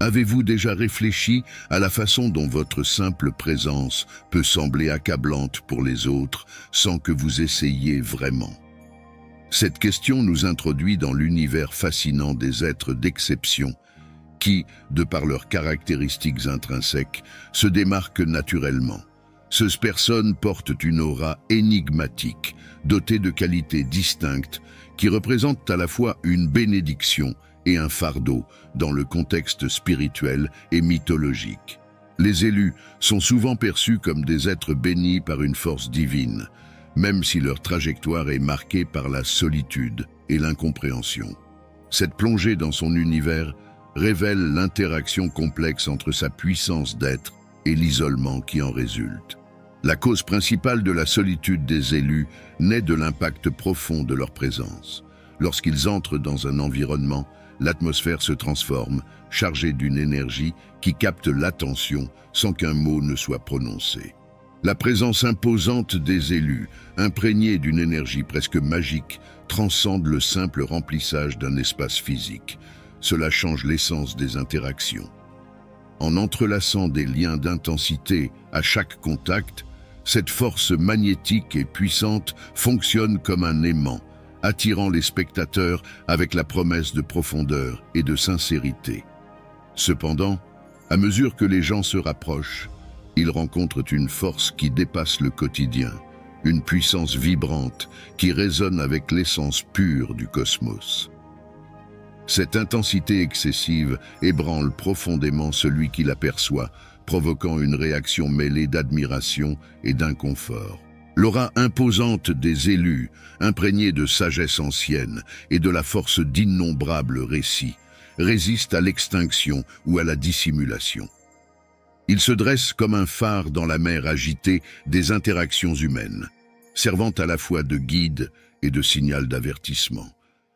Avez-vous déjà réfléchi à la façon dont votre simple présence peut sembler accablante pour les autres sans que vous essayiez vraiment? Cette question nous introduit dans l'univers fascinant des êtres d'exception qui, de par leurs caractéristiques intrinsèques, se démarquent naturellement. Ces personnes portent une aura énigmatique, dotée de qualités distinctes, qui représentent à la fois une bénédiction et un fardeau dans le contexte spirituel et mythologique. Les élus sont souvent perçus comme des êtres bénis par une force divine, même si leur trajectoire est marquée par la solitude et l'incompréhension. Cette plongée dans son univers révèle l'interaction complexe entre sa puissance d'être et l'isolement qui en résulte. La cause principale de la solitude des élus naît de l'impact profond de leur présence. Lorsqu'ils entrent dans un environnement, l'atmosphère se transforme, chargée d'une énergie qui capte l'attention sans qu'un mot ne soit prononcé. La présence imposante des élus, imprégnée d'une énergie presque magique, transcende le simple remplissage d'un espace physique. Cela change l'essence des interactions. En entrelaçant des liens d'intensité à chaque contact, cette force magnétique et puissante fonctionne comme un aimant, attirant les spectateurs avec la promesse de profondeur et de sincérité. Cependant, à mesure que les gens se rapprochent, ils rencontrent une force qui dépasse le quotidien, une puissance vibrante qui résonne avec l'essence pure du cosmos. Cette intensité excessive ébranle profondément celui qui l'aperçoit, provoquant une réaction mêlée d'admiration et d'inconfort. L'aura imposante des élus, imprégnée de sagesse ancienne et de la force d'innombrables récits, résiste à l'extinction ou à la dissimulation. Il se dresse comme un phare dans la mer agitée des interactions humaines, servant à la fois de guide et de signal d'avertissement.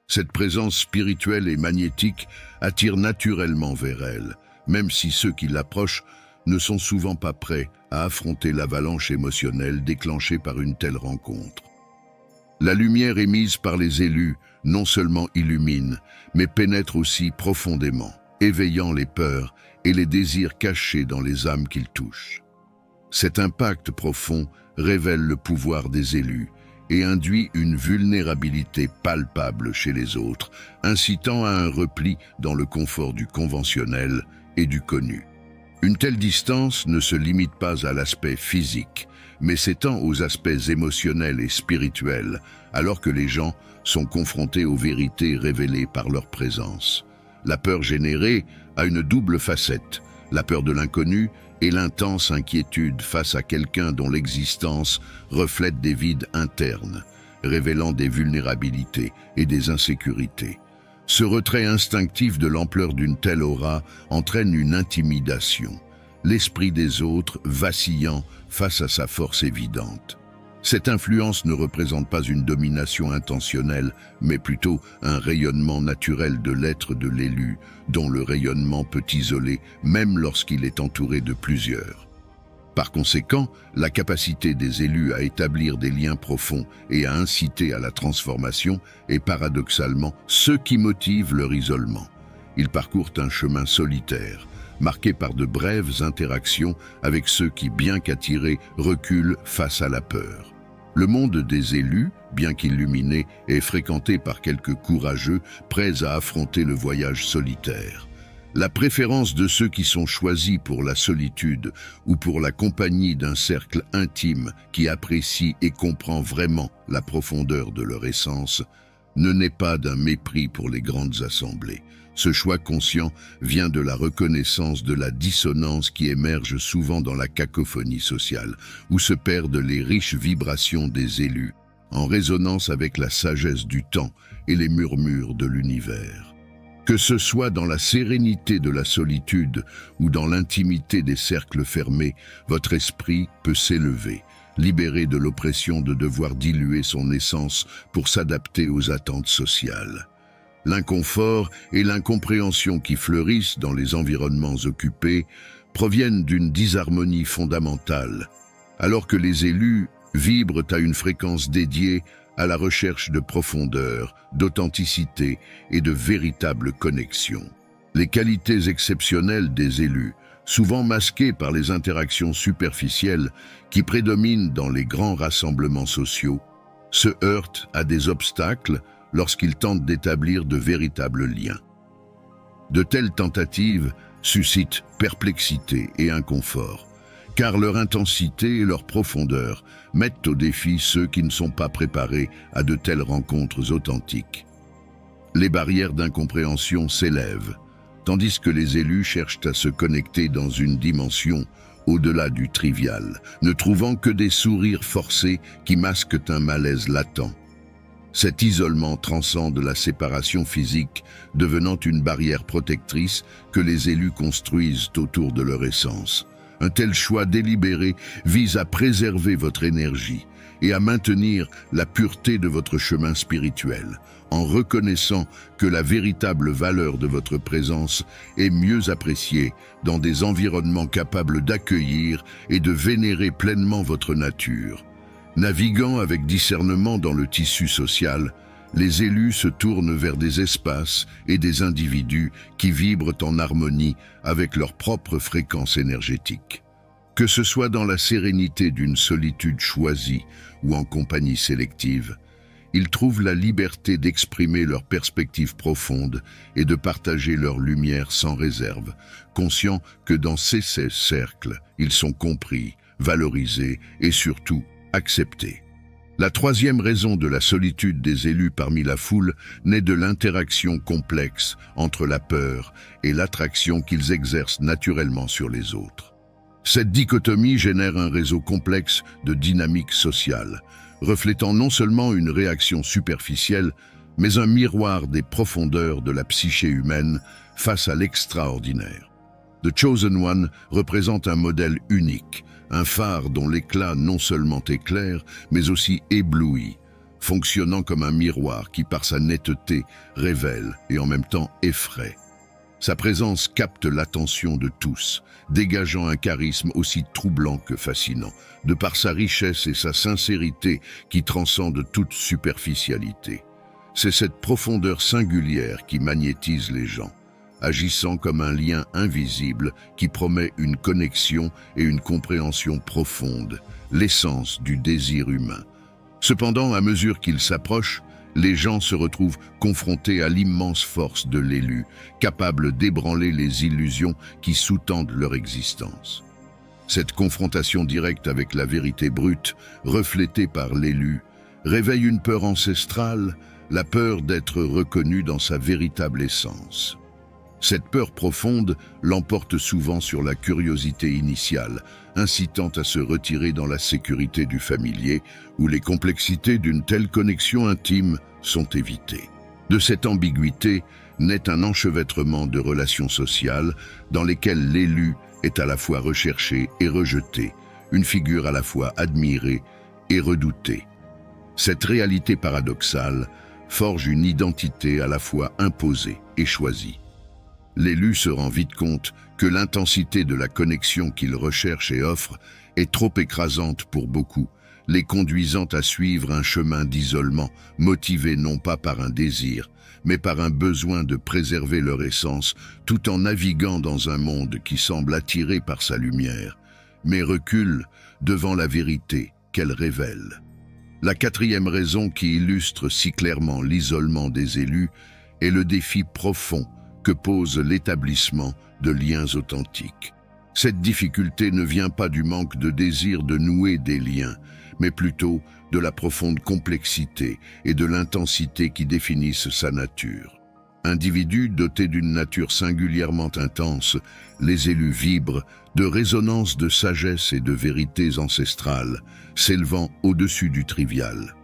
Cette présence spirituelle et magnétique attire naturellement vers elle, même si ceux qui l'approchent ne sont souvent pas prêts à affronter l'avalanche émotionnelle déclenchée par une telle rencontre. La lumière émise par les élus non seulement illumine, mais pénètre aussi profondément, éveillant les peurs et les désirs cachés dans les âmes qu'ils touchent. Cet impact profond révèle le pouvoir des élus et induit une vulnérabilité palpable chez les autres, incitant à un repli dans le confort du conventionnel et du connu. Une telle distance ne se limite pas à l'aspect physique, mais s'étend aux aspects émotionnels et spirituels, alors que les gens sont confrontés aux vérités révélées par leur présence. La peur générée a une double facette, la peur de l'inconnu et l'intense inquiétude face à quelqu'un dont l'existence reflète des vides internes, révélant des vulnérabilités et des insécurités. Ce retrait instinctif de l'ampleur d'une telle aura entraîne une intimidation, l'esprit des autres vacillant face à sa force évidente. Cette influence ne représente pas une domination intentionnelle, mais plutôt un rayonnement naturel de l'être de l'élu, dont le rayonnement peut isoler même lorsqu'il est entouré de plusieurs. Par conséquent, la capacité des élus à établir des liens profonds et à inciter à la transformation est paradoxalement ce qui motive leur isolement. Ils parcourent un chemin solitaire, marqué par de brèves interactions avec ceux qui, bien qu'attirés, reculent face à la peur. Le monde des élus, bien qu'illuminé, est fréquenté par quelques courageux prêts à affronter le voyage solitaire. La préférence de ceux qui sont choisis pour la solitude ou pour la compagnie d'un cercle intime qui apprécie et comprend vraiment la profondeur de leur essence ne naît pas d'un mépris pour les grandes assemblées. Ce choix conscient vient de la reconnaissance de la dissonance qui émerge souvent dans la cacophonie sociale, où se perdent les riches vibrations des élus, en résonance avec la sagesse du temps et les murmures de l'univers. Que ce soit dans la sérénité de la solitude ou dans l'intimité des cercles fermés, votre esprit peut s'élever, libéré de l'oppression de devoir diluer son essence pour s'adapter aux attentes sociales. L'inconfort et l'incompréhension qui fleurissent dans les environnements occupés proviennent d'une disharmonie fondamentale, alors que les élus vibrent à une fréquence dédiée à la recherche de profondeur, d'authenticité et de véritable connexion. Les qualités exceptionnelles des élus, souvent masquées par les interactions superficielles qui prédominent dans les grands rassemblements sociaux, se heurtent à des obstacles lorsqu'ils tentent d'établir de véritables liens. De telles tentatives suscitent perplexité et inconfort, car leur intensité et leur profondeur mettent au défi ceux qui ne sont pas préparés à de telles rencontres authentiques. Les barrières d'incompréhension s'élèvent, tandis que les élus cherchent à se connecter dans une dimension au-delà du trivial, ne trouvant que des sourires forcés qui masquent un malaise latent. Cet isolement transcende la séparation physique, devenant une barrière protectrice que les élus construisent autour de leur essence. Un tel choix délibéré vise à préserver votre énergie et à maintenir la pureté de votre chemin spirituel, en reconnaissant que la véritable valeur de votre présence est mieux appréciée dans des environnements capables d'accueillir et de vénérer pleinement votre nature. Naviguant avec discernement dans le tissu social, les élus se tournent vers des espaces et des individus qui vibrent en harmonie avec leur propre fréquence énergétique. Que ce soit dans la sérénité d'une solitude choisie ou en compagnie sélective, ils trouvent la liberté d'exprimer leurs perspectives profondes et de partager leur lumière sans réserve, conscients que dans ces cercles, ils sont compris, valorisés et surtout acceptés. La troisième raison de la solitude des élus parmi la foule naît de l'interaction complexe entre la peur et l'attraction qu'ils exercent naturellement sur les autres. Cette dichotomie génère un réseau complexe de dynamiques sociales, reflétant non seulement une réaction superficielle, mais un miroir des profondeurs de la psyché humaine face à l'extraordinaire. The Chosen One représente un modèle unique, un phare dont l'éclat non seulement éclaire, mais aussi éblouit, fonctionnant comme un miroir qui, par sa netteté, révèle et en même temps effraie. Sa présence capte l'attention de tous, dégageant un charisme aussi troublant que fascinant, de par sa richesse et sa sincérité qui transcende toute superficialité. C'est cette profondeur singulière qui magnétise les gens, agissant comme un lien invisible qui promet une connexion et une compréhension profonde, l'essence du désir humain. Cependant, à mesure qu'il s'approche, les gens se retrouvent confrontés à l'immense force de l'élu, capable d'ébranler les illusions qui sous-tendent leur existence. Cette confrontation directe avec la vérité brute, reflétée par l'élu, réveille une peur ancestrale, la peur d'être reconnu dans sa véritable essence. Cette peur profonde l'emporte souvent sur la curiosité initiale, incitant à se retirer dans la sécurité du familier, où les complexités d'une telle connexion intime sont évitées. De cette ambiguïté naît un enchevêtrement de relations sociales dans lesquelles l'élu est à la fois recherché et rejeté, une figure à la fois admirée et redoutée. Cette réalité paradoxale forge une identité à la fois imposée et choisie. L'élu se rend vite compte que l'intensité de la connexion qu'il recherche et offre est trop écrasante pour beaucoup, les conduisant à suivre un chemin d'isolement, motivé non pas par un désir, mais par un besoin de préserver leur essence, tout en naviguant dans un monde qui semble attiré par sa lumière, mais recule devant la vérité qu'elle révèle. La quatrième raison qui illustre si clairement l'isolement des élus est le défi profond que pose l'établissement de liens authentiques. Cette difficulté ne vient pas du manque de désir de nouer des liens, mais plutôt de la profonde complexité et de l'intensité qui définissent sa nature. Individus dotés d'une nature singulièrement intense, les élus vibrent de résonances de sagesse et de vérités ancestrales, s'élevant au-dessus du trivial.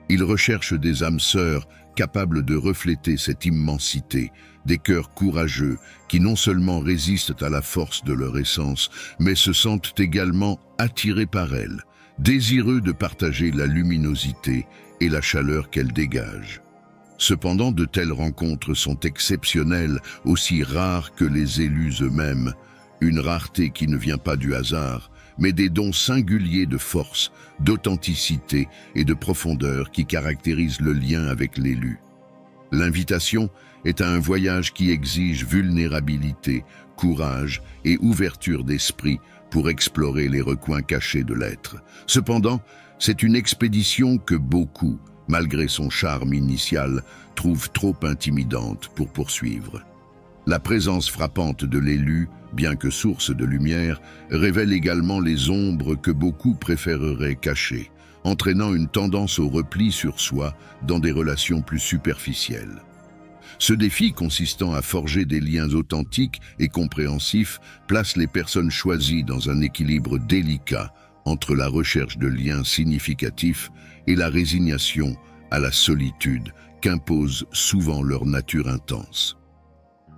Ils recherchent des âmes sœurs capables de refléter cette immensité, des cœurs courageux qui non seulement résistent à la force de leur essence, mais se sentent également attirés par elle, désireux de partager la luminosité et la chaleur qu'elle dégage. Cependant, de telles rencontres sont exceptionnelles, aussi rares que les élus eux-mêmes, une rareté qui ne vient pas du hasard, mais des dons singuliers de force, d'authenticité et de profondeur qui caractérisent le lien avec l'élu. L'invitation est à un voyage qui exige vulnérabilité, courage et ouverture d'esprit pour explorer les recoins cachés de l'être. Cependant, c'est une expédition que beaucoup, malgré son charme initial, trouvent trop intimidante pour poursuivre. La présence frappante de l'élu, bien que source de lumière, révèle également les ombres que beaucoup préféreraient cacher, entraînant une tendance au repli sur soi dans des relations plus superficielles. Ce défi consistant à forger des liens authentiques et compréhensifs place les personnes choisies dans un équilibre délicat entre la recherche de liens significatifs et la résignation à la solitude qu'impose souvent leur nature intense.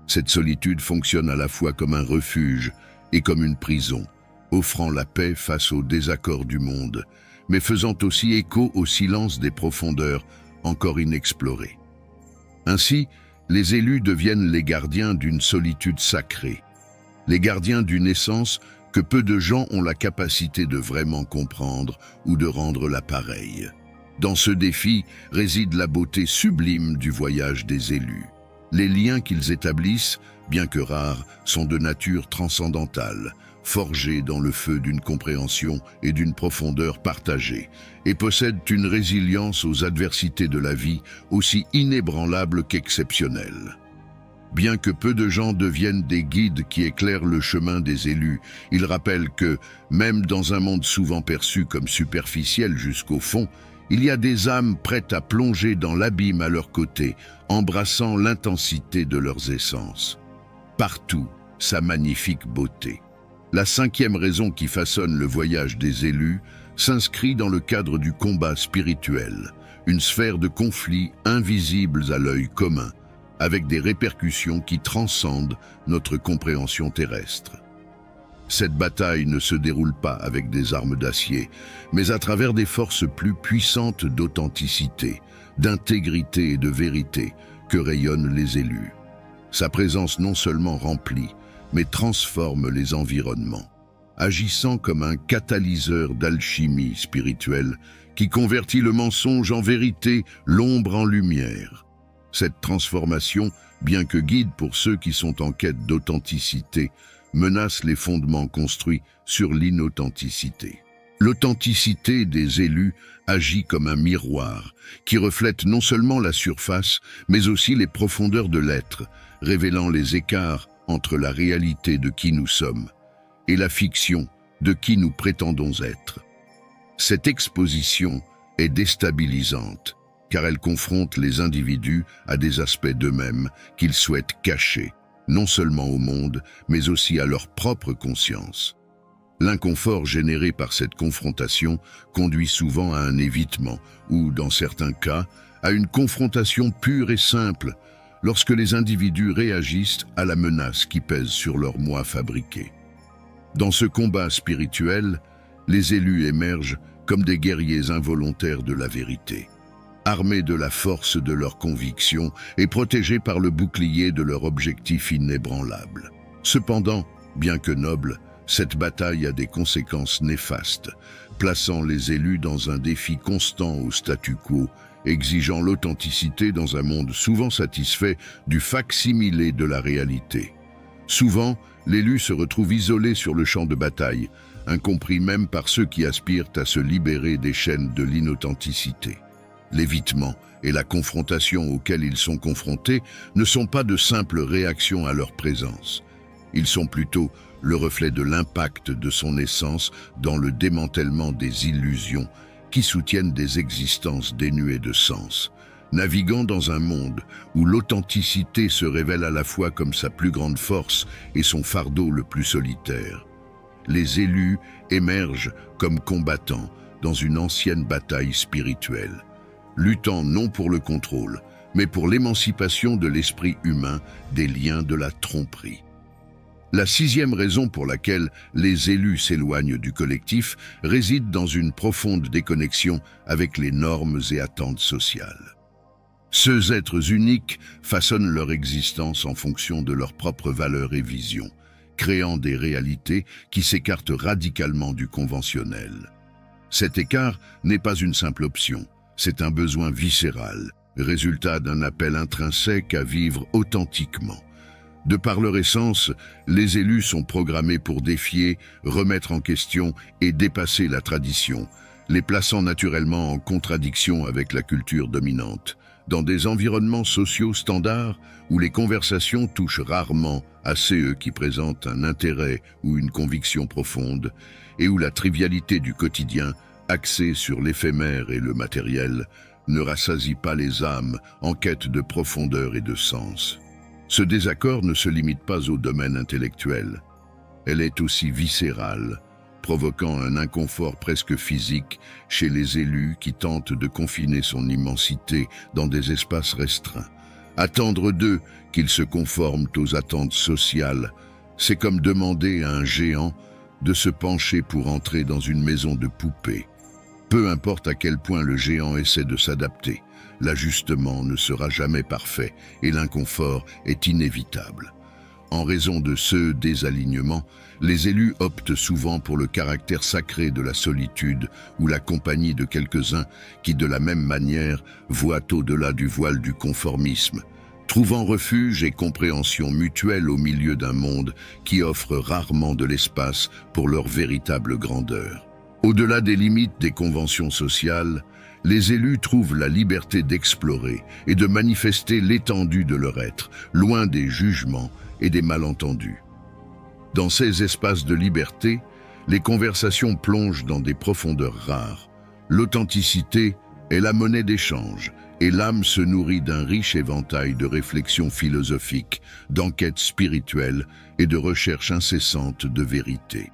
Cette solitude fonctionne à la fois comme un refuge et comme une prison, offrant la paix face aux désaccords du monde, mais faisant aussi écho au silence des profondeurs encore inexplorées. Ainsi, les élus deviennent les gardiens d'une solitude sacrée, les gardiens d'une essence que peu de gens ont la capacité de vraiment comprendre ou de rendre la pareille. Dans ce défi réside la beauté sublime du voyage des élus. Les liens qu'ils établissent, bien que rares, sont de nature transcendantale, forgés dans le feu d'une compréhension et d'une profondeur partagée, et possèdent une résilience aux adversités de la vie aussi inébranlable qu'exceptionnelle. Bien que peu de gens deviennent des guides qui éclairent le chemin des élus, ils rappellent que, même dans un monde souvent perçu comme superficiel jusqu'au fond, il y a des âmes prêtes à plonger dans l'abîme à leur côté, embrassant l'intensité de leurs essences. Partout, sa magnifique beauté. La cinquième raison qui façonne le voyage des élus s'inscrit dans le cadre du combat spirituel, une sphère de conflits invisibles à l'œil commun, avec des répercussions qui transcendent notre compréhension terrestre. Cette bataille ne se déroule pas avec des armes d'acier, mais à travers des forces plus puissantes d'authenticité, d'intégrité et de vérité que rayonnent les élus. Sa présence non seulement remplit, mais transforme les environnements, agissant comme un catalyseur d'alchimie spirituelle qui convertit le mensonge en vérité, l'ombre en lumière. Cette transformation, bien que guide pour ceux qui sont en quête d'authenticité, menace les fondements construits sur l'inauthenticité. L'authenticité des élus agit comme un miroir qui reflète non seulement la surface, mais aussi les profondeurs de l'être, révélant les écarts entre la réalité de qui nous sommes et la fiction de qui nous prétendons être. Cette exposition est déstabilisante, car elle confronte les individus à des aspects d'eux-mêmes qu'ils souhaitent cacher, non seulement au monde, mais aussi à leur propre conscience. L'inconfort généré par cette confrontation conduit souvent à un évitement, ou, dans certains cas, à une confrontation pure et simple, lorsque les individus réagissent à la menace qui pèse sur leur moi fabriqué. Dans ce combat spirituel, les élus émergent comme des guerriers involontaires de la vérité, armés de la force de leurs convictions et protégés par le bouclier de leur objectif inébranlable. Cependant, bien que noble, cette bataille a des conséquences néfastes, plaçant les élus dans un défi constant au statu quo, exigeant l'authenticité dans un monde souvent satisfait du fac-similé de la réalité. Souvent, l'élu se retrouve isolé sur le champ de bataille, incompris même par ceux qui aspirent à se libérer des chaînes de l'inauthenticité. L'évitement et la confrontation auxquelles ils sont confrontés ne sont pas de simples réactions à leur présence. Ils sont plutôt le reflet de l'impact de son essence dans le démantèlement des illusions qui soutiennent des existences dénuées de sens, naviguant dans un monde où l'authenticité se révèle à la fois comme sa plus grande force et son fardeau le plus solitaire. Les élus émergent comme combattants dans une ancienne bataille spirituelle, luttant non pour le contrôle, mais pour l'émancipation de l'esprit humain des liens de la tromperie. La sixième raison pour laquelle les élus s'éloignent du collectif réside dans une profonde déconnexion avec les normes et attentes sociales. Ces êtres uniques façonnent leur existence en fonction de leurs propres valeurs et visions, créant des réalités qui s'écartent radicalement du conventionnel. Cet écart n'est pas une simple option, c'est un besoin viscéral, résultat d'un appel intrinsèque à vivre authentiquement. De par leur essence, les élus sont programmés pour défier, remettre en question et dépasser la tradition, les plaçant naturellement en contradiction avec la culture dominante. Dans des environnements sociaux standards où les conversations touchent rarement à ceux qui présentent un intérêt ou une conviction profonde, et où la trivialité du quotidien, axée sur l'éphémère et le matériel, ne rassasie pas les âmes en quête de profondeur et de sens. Ce désaccord ne se limite pas au domaine intellectuel. Elle est aussi viscérale, provoquant un inconfort presque physique chez les élus qui tentent de confiner son immensité dans des espaces restreints. Attendre d'eux qu'ils se conforment aux attentes sociales, c'est comme demander à un géant de se pencher pour entrer dans une maison de poupées. Peu importe à quel point le géant essaie de s'adapter, l'ajustement ne sera jamais parfait et l'inconfort est inévitable. En raison de ce désalignement, les élus optent souvent pour le caractère sacré de la solitude ou la compagnie de quelques-uns qui, de la même manière, voient au-delà du voile du conformisme, trouvant refuge et compréhension mutuelle au milieu d'un monde qui offre rarement de l'espace pour leur véritable grandeur. Au-delà des limites des conventions sociales, les élus trouvent la liberté d'explorer et de manifester l'étendue de leur être, loin des jugements et des malentendus. Dans ces espaces de liberté, les conversations plongent dans des profondeurs rares. L'authenticité est la monnaie d'échange, et l'âme se nourrit d'un riche éventail de réflexions philosophiques, d'enquêtes spirituelles et de recherches incessantes de vérité.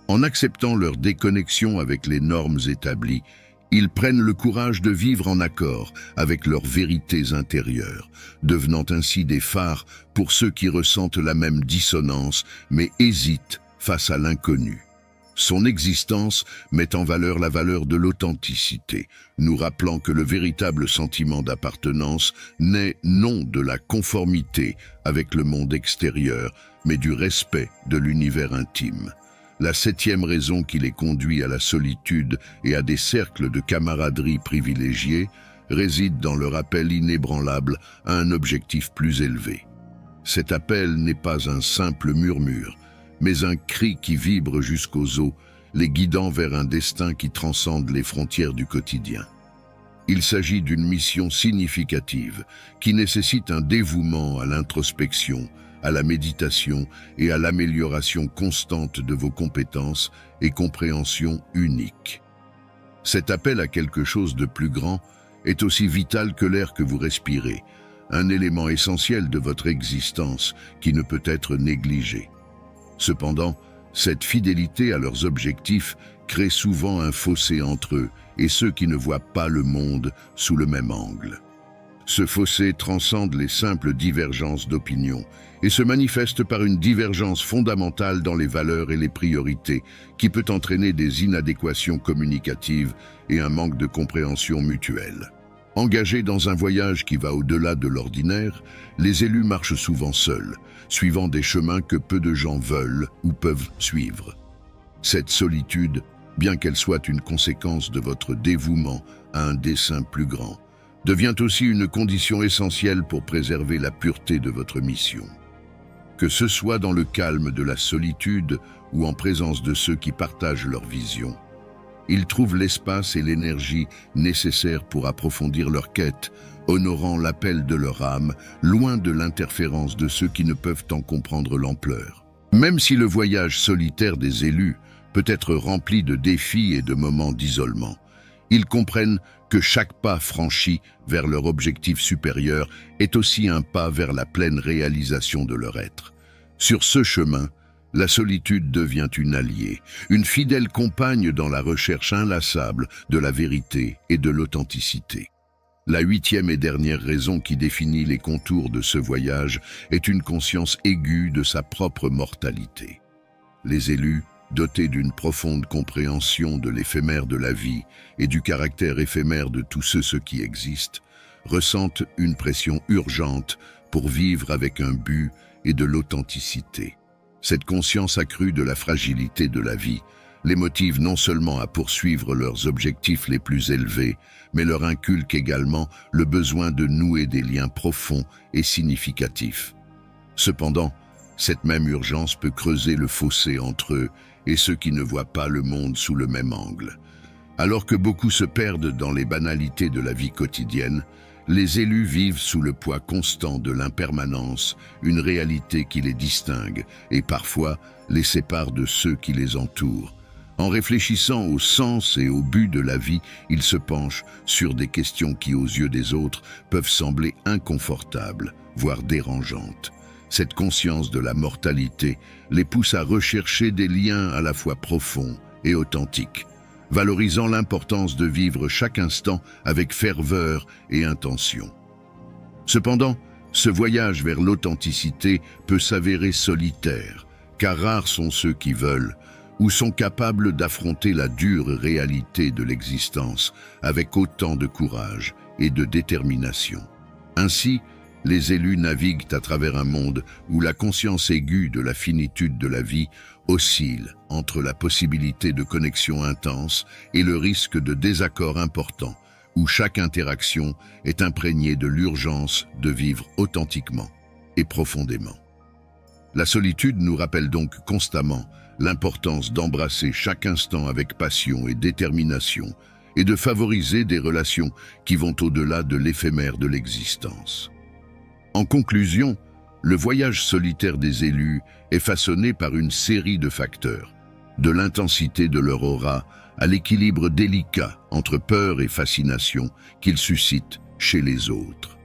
En acceptant leur déconnexion avec les normes établies, ils prennent le courage de vivre en accord avec leurs vérités intérieures, devenant ainsi des phares pour ceux qui ressentent la même dissonance, mais hésitent face à l'inconnu. Son existence met en valeur la valeur de l'authenticité, nous rappelant que le véritable sentiment d'appartenance naît non de la conformité avec le monde extérieur, mais du respect de l'univers intime. La septième raison qui les conduit à la solitude et à des cercles de camaraderie privilégiés réside dans leur appel inébranlable à un objectif plus élevé. Cet appel n'est pas un simple murmure, mais un cri qui vibre jusqu'aux os, les guidant vers un destin qui transcende les frontières du quotidien. Il s'agit d'une mission significative qui nécessite un dévouement à l'introspection, à la méditation et à l'amélioration constante de vos compétences et compréhension unique. Cet appel à quelque chose de plus grand est aussi vital que l'air que vous respirez, un élément essentiel de votre existence qui ne peut être négligé. Cependant, cette fidélité à leurs objectifs crée souvent un fossé entre eux et ceux qui ne voient pas le monde sous le même angle. Ce fossé transcende les simples divergences d'opinion et se manifeste par une divergence fondamentale dans les valeurs et les priorités qui peut entraîner des inadéquations communicatives et un manque de compréhension mutuelle. Engagés dans un voyage qui va au-delà de l'ordinaire, les élus marchent souvent seuls, suivant des chemins que peu de gens veulent ou peuvent suivre. Cette solitude, bien qu'elle soit une conséquence de votre dévouement à un dessein plus grand, devient aussi une condition essentielle pour préserver la pureté de votre mission. Que ce soit dans le calme de la solitude ou en présence de ceux qui partagent leur vision, ils trouvent l'espace et l'énergie nécessaires pour approfondir leur quête, honorant l'appel de leur âme, loin de l'interférence de ceux qui ne peuvent en comprendre l'ampleur. Même si le voyage solitaire des élus peut être rempli de défis et de moments d'isolement, ils comprennent que chaque pas franchi vers leur objectif supérieur est aussi un pas vers la pleine réalisation de leur être. Sur ce chemin, la solitude devient une alliée, une fidèle compagne dans la recherche inlassable de la vérité et de l'authenticité. La huitième et dernière raison qui définit les contours de ce voyage est une conscience aiguë de sa propre mortalité. Les élus, dotés d'une profonde compréhension de l'éphémère de la vie et du caractère éphémère de tout ce qui existe, ressentent une pression urgente pour vivre avec un but et de l'authenticité. Cette conscience accrue de la fragilité de la vie les motivent non seulement à poursuivre leurs objectifs les plus élevés, mais leur inculquent également le besoin de nouer des liens profonds et significatifs. Cependant, cette même urgence peut creuser le fossé entre eux et ceux qui ne voient pas le monde sous le même angle. Alors que beaucoup se perdent dans les banalités de la vie quotidienne, les élus vivent sous le poids constant de l'impermanence, une réalité qui les distingue et parfois les sépare de ceux qui les entourent. En réfléchissant au sens et au but de la vie, ils se penchent sur des questions qui, aux yeux des autres, peuvent sembler inconfortables, voire dérangeantes. Cette conscience de la mortalité les pousse à rechercher des liens à la fois profonds et authentiques, valorisant l'importance de vivre chaque instant avec ferveur et intention. Cependant, ce voyage vers l'authenticité peut s'avérer solitaire, car rares sont ceux qui veulent ou sont capables d'affronter la dure réalité de l'existence avec autant de courage et de détermination. Ainsi, les élus naviguent à travers un monde où la conscience aiguë de la finitude de la vie oscille entre la possibilité de connexion intense et le risque de désaccord important, où chaque interaction est imprégnée de l'urgence de vivre authentiquement et profondément. La solitude nous rappelle donc constamment l'importance d'embrasser chaque instant avec passion et détermination et de favoriser des relations qui vont au-delà de l'éphémère de l'existence. En conclusion, le voyage solitaire des élus est façonné par une série de facteurs, de l'intensité de leur aura à l'équilibre délicat entre peur et fascination qu'ils suscitent chez les autres.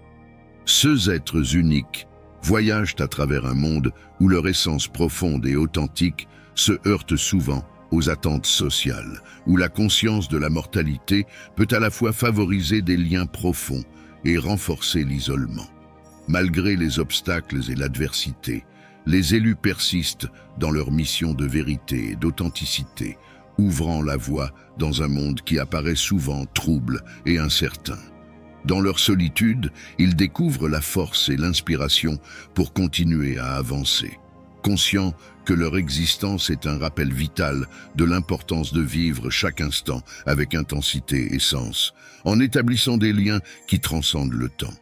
Ceux êtres uniques voyagent à travers un monde où leur essence profonde et authentique se heurte souvent aux attentes sociales, où la conscience de la mortalité peut à la fois favoriser des liens profonds et renforcer l'isolement. Malgré les obstacles et l'adversité, les élus persistent dans leur mission de vérité et d'authenticité, ouvrant la voie dans un monde qui apparaît souvent trouble et incertain. Dans leur solitude, ils découvrent la force et l'inspiration pour continuer à avancer, conscients que leur existence est un rappel vital de l'importance de vivre chaque instant avec intensité et sens, en établissant des liens qui transcendent le temps.